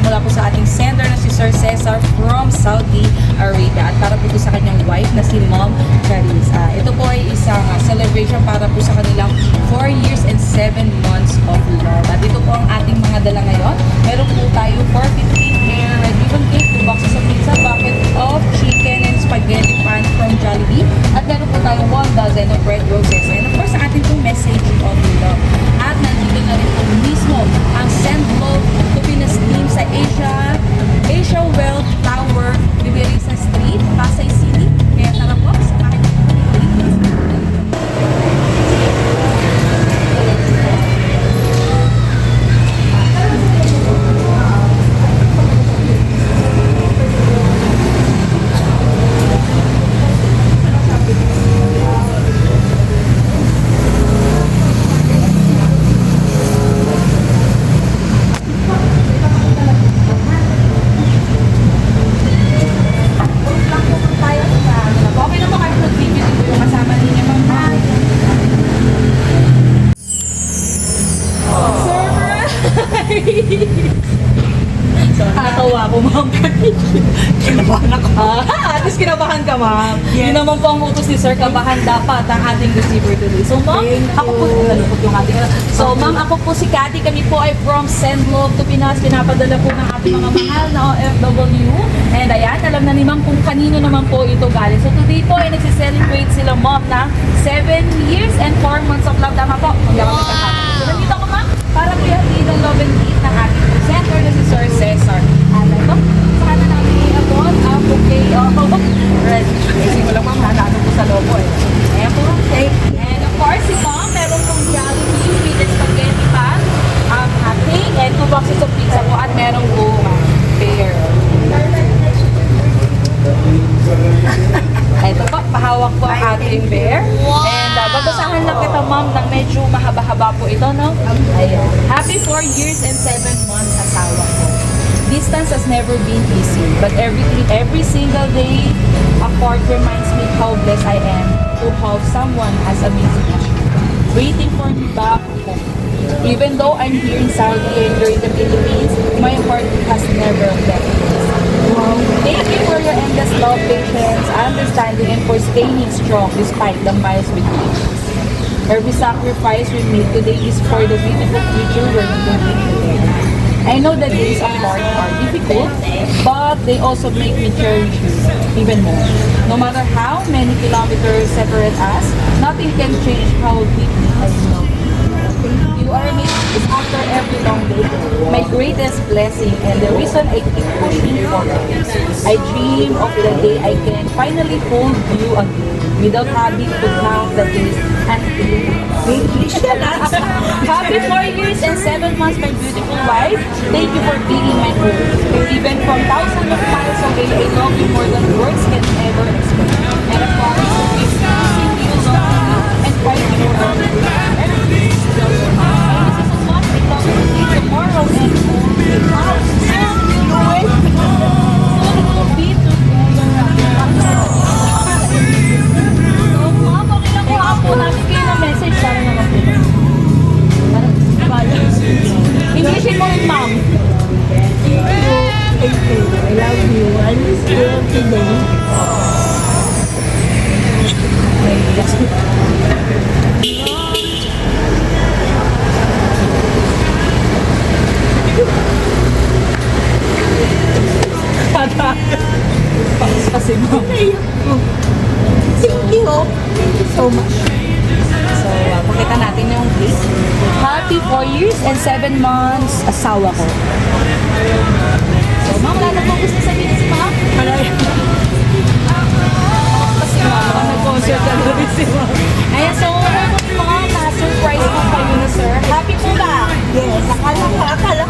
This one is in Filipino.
Mula po sa ating sender na si Sir Cesar from Saudi Arabia at para po sa kanyang wife na si Ma'am Charis. Ito po ay isang celebration para po sa kanilang 4 years and 7 months of love. At ito po ang ating mga dala ngayon. Meron po tayo 450 hair red ribbon cake, 2 boxes of pizza, bucket of chicken and spaghetti pan from Jollibee. At meron po tayo 1 dozen of red roses. And of course, sa ating pong message of love. At nandito na rin po mismo ang Send Love to Pinas team sa Asia Wealth Tower, Biberisa Street, Pasay City. Kaya tara po, samahan niyo po. So, natawa ko, ma'am. Kinabahan ako. At least kinabahan ka, ma'am. Yes. Yun naman po ang utos ni Sir, kabahan dapat ang ating receiver today. So, ma'am, ako po, nalukot yung ating. So, ma'am, ako po si Cathy. Kami po ay from Send Love to Pinas. Pinapadala po ng ating mga mahal na OFW. And ayan, alam na ni ma'am kung kanino naman po ito galing. So, today po ay nagsiselebrate sila, ma'am, ng 7 years and 4 months of love. Tama po? Hindi ako nagkakaroon. So, nandito ako, ma'am, para po yung ang love and hate ng ating presenter na si Sir Cesar. At ito, sana namin i-abot ang bouquet of red. Kasi mo lang, ma'am, hanano po sa logo eh. Ayan po. Okay. And of course, si ma'am, meron pong Jollibee with spaghetti pan, cake, and 2 boxes of pizza po. At meron po pear. Ito po, pahawak po ang ating bear. And babasahan lang kita, ma'am, ng medyo mahaba-haba po ito, no? Ayan. Happy 4 years and 7 months asawa ko. Distance has never been easy, but every single day apart reminds me how blessed I am to have someone as amazing as you, waiting for me back home. Even though I'm here in Saudi and you're in the Philippines, my heart has never left me. Wow. Thank you for your endless love, patience, understanding, and for staying strong despite the miles between us. Every sacrifice we make today is for the beautiful future we're living together. I know the days apart are difficult, but they also make me cherish you even more. No matter how many kilometers separate us, nothing can change how deeply I love you. You are me after every long day, my greatest blessing and the reason I keep pushing forward. I dream of the day I can finally hold you again without having to count the days until Happy 4 years and 7 months, my beautiful wife. Thank you for being my home. Even from thousands of miles away, I love you more than words can ever express. And I promise to keep choosing you lovingly and fighting for every day. Tomorrow and tomorrow. Englishin mo rin, ma'am. Thank you. I love you. I miss you today. Kasi ma'am. Thank you. Thank you so much. So, pakita natin yung cake. Happy 4 years and 7 months asawa ko. So, ma'am, wala na pong gusto sabihin si ma'am? Kasi ma'am, nag-concert ka na rin si ma'am. Ayan, so, ma'am, na-surprise po kayo na sir. Happy po ba? Yes. Akala